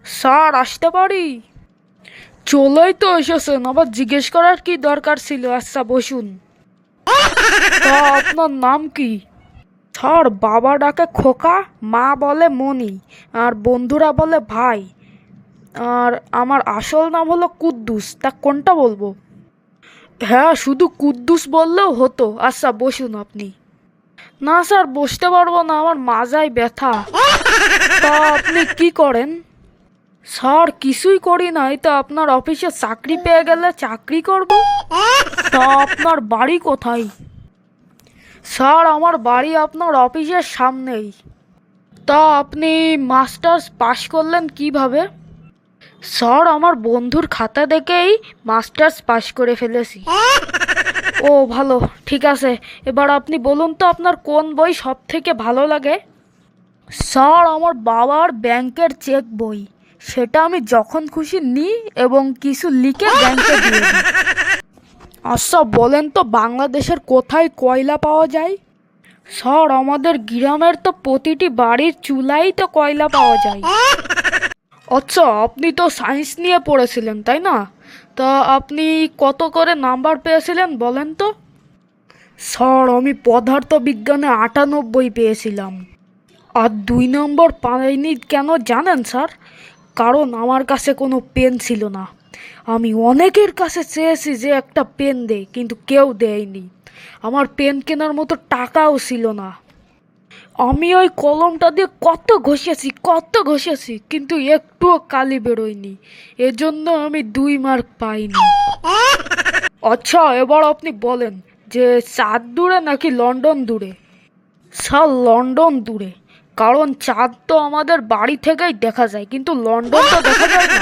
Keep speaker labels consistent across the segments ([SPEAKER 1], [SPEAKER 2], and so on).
[SPEAKER 1] Sir আসতে পারি? চলেই তো এসেছেন, আবার জিজ্ঞেস করার কি দরকার ছিল? আচ্ছা বসুন। তা আপনার নাম কি? স্যার বাবা ডাকে খোকা, মা বলে মনি, আর বন্ধুরা বলে ভাই। আর আমার আসল নাম হলো কুদ্দুস। তা কোনটা বলবো? হ্যাঁ, শুধু কুদ্দুস বললেও হতো। আচ্ছা বসুন আপনি। না স্যার, বসতে পারবো না, আমার মাজায় ব্যথা। তা আপনি কি করেন? স্যার কিছুই করি না, এই তো আপনার অফিসে চাকরি পেয়ে গেলে চাকরি করব। তা আপনার বাড়ি কোথায়? স্যার আমার বাড়ি আপনার অফিসের সামনেই। তা আপনি মাস্টার্স পাশ করলেন কিভাবে? স্যার আমার বন্ধুর খাতা দেখেই মাস্টার্স পাশ করে ফেলেছি। ও ভালো, ঠিক আছে। এবার আপনি বলুন তো আপনার কোন বই সব থেকে ভালো লাগে? স্যার আমার বাবার ব্যাংকের চেক বই। সেটা আমি যখন খুশি নিই এবং কিছু লিখে ব্যাংকে দিয়ে দিই। আচ্ছা বলেন তো বাংলাদেশের কোথায় কয়লা পাওয়া যায়? স্যার আমাদের গ্রামের তো প্রতিটি বাড়ির চুলাই তো কয়লা পাওয়া যায়। আচ্ছা আপনি তো সায়েন্স নিয়ে পড়েছিলেন তাই না? তা আপনি কত করে নাম্বার পেয়েছিলেন বলেন তো? স্যার আমি পদার্থবিজ্ঞানে 98 পেয়েছিলাম। আর 2 নম্বর পাইনি কেন জানেন স্যার? কারণ আমার কাছে কোনো পেন ছিল না। আমি অনেকের কাছে চেয়েছি যে একটা পেন দে, কিন্তু কেউ দেয়নি। আমার পেন কেনার মতো টাকাও ছিল না। আমি ওই কলমটা দিয়ে কত ঘষেছি কিন্তু একটুও কালি বেরোয়নি। এজন্য আমি 2 মার্ক পাইনি। আচ্ছা এবার আপনি বলেন যে চাঁদ দূরে নাকি লন্ডন দূরে? স্যার লন্ডন দূরে। কারণ চাঁদ তো আমাদের বাড়ি থেকেই দেখা যায়, কিন্তু লন্ডন তো দেখা যায় না।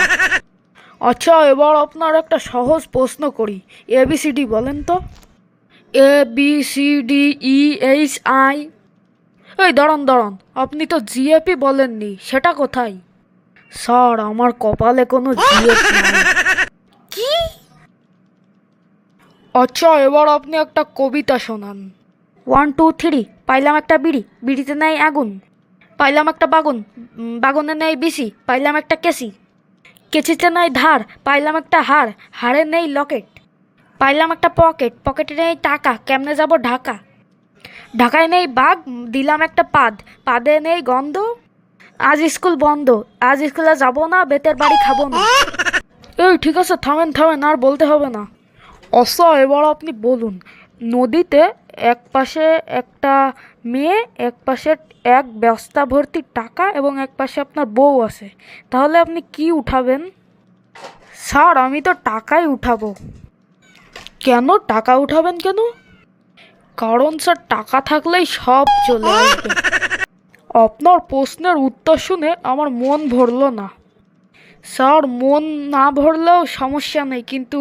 [SPEAKER 1] আচ্ছা এবার আপনার একটা সহজ প্রশ্ন করি। এবিসিডি বলেন তো। ABCDEHI। এই দাঁড়ান দাঁড়ান, আপনি তো জিএপি বলেননি, সেটা কোথায়? স্যার আমার কপালে কোনো জিএপি নাই। কি? আচ্ছা এবার আপনি একটা কবিতা শোনান। 1 2 3 পাইলাম একটা বিড়ি, বিড়িতে নেই আগুন। পাইলাম একটা বাগুন, বাগুনে নেই বিসি। পাইলাম একটা কেসি, কেচিতে নেই ধার। পাইলাম একটা হার, হারে নেই লকেট। পাইলাম একটা পকেট, পকেটে নেই টাকা। কেমনে যাব ঢাকা? ঢাকায় নেই বাঘ, দিলাম একটা পাদ। পাদে নেই গন্ধ। আজ স্কুল বন্ধ, আজ স্কুলে যাব না, বেতের বাড়ি খাবো না। এই ঠিক আছে, থামেন থামেন, আর বলতে হবে না। আচ্ছা এবার আপনি বলুন, নদীতে এক পাশে একটা মেয়ে, এক পাশে এক বস্তা ভর্তি টাকা এবং এক পাশে আপনার বউ আছে, তাহলে আপনি কি উঠাবেন? স্যার আমি তো টাকাই উঠাবো। কেন টাকা উঠাবেন কেন? কারণ স্যার টাকা থাকলেই সব চলে আসবে। আপনার প্রশ্নের উত্তর শুনে আমার মন ভরল না। স্যার মন না ভরলেও সমস্যা নেই, কিন্তু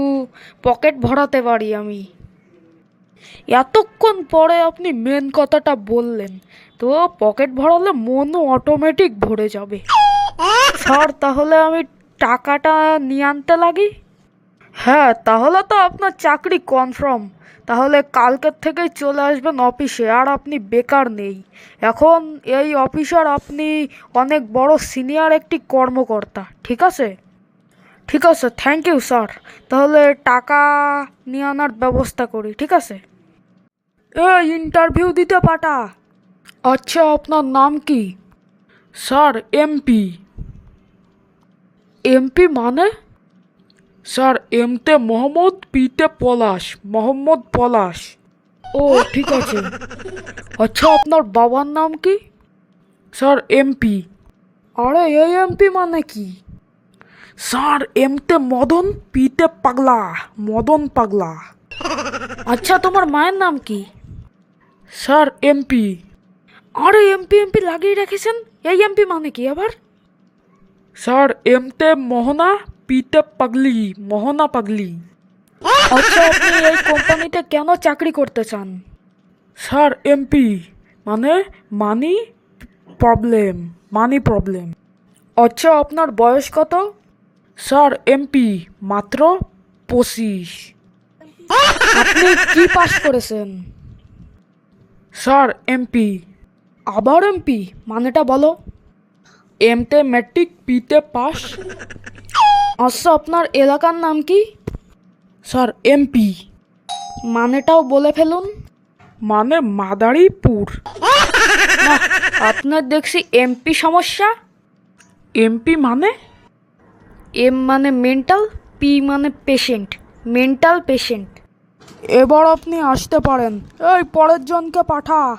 [SPEAKER 1] পকেট ভরাতে পারি আমি। এতক্ষণ পরে আপনি মেন কথাটা বললেন, তো পকেট ভরালে মনও অটোমেটিক ভরে যাবে। স্যার তাহলে আমি টাকাটা নিয়ে আনতে লাগি? হ্যাঁ তাহলে তো আপনার চাকরি কনফার্ম। তাহলে কালকের থেকেই চলে আসবেন অফিসে, আর আপনি বেকার নেই। এখন এই অফিসার আপনি অনেক বড় সিনিয়র একটি কর্মকর্তা, ঠিক আছে? ঠিক আছে, থ্যাংক ইউ স্যার। তাহলে টাকা নিয়ে আনার ব্যবস্থা করি, ঠিক আছে? এই ইন্টারভিউ দিতে পাঠা। আচ্ছা আপনার নাম কি? Sir MP. এমপি মানে? স্যার এমতে মোহাম্মদ, পিতে পলাশ, মোহাম্মদ পলাশ। ও ঠিক আছে। আচ্ছা আপনার বাবার নাম কি? Sir MP. আরে এই এমপি মানে কি? স্যার এমতে মদন, পিতে পাগলা, মদন পাগলা। আচ্ছা তোমার মায়ের নাম কি? Sir MP. আরে এমপি এমপি লাগিয়ে রেখেছেন, এই এমপি মানে কি আবার? স্যার এমতে মোহনা, পিতে পাগলি, মোহনা পাগলি। আচ্ছা আপনি এই কোম্পানিতে কেন চাকরি করতে চান? স্যার এমপি মানে মানি প্রবলেম, মানি প্রবলেম। আচ্ছা আপনার বয়স কত? স্যার এমপি মাত্র 25। আপনি কি পাস করেছেন? Sir MP. আবার এমপি মানেটা বলো। এমতে ম্যাট্রিক, পিতে পাস। আচ্ছা, আপনার এলাকার নাম কি? Sir, MP. মানেটাও বলে ফেলুন। মানে মাদারীপুর। না, আপনার দেখছি এমপি সমস্যা। এমপি মানে? এম মানে মেন্টাল, পি মানে পেশেন্ট, মেন্টাল পেশেন্ট। এবার আপনি আসতে পারেন। এই পরের জনকে পাঠা।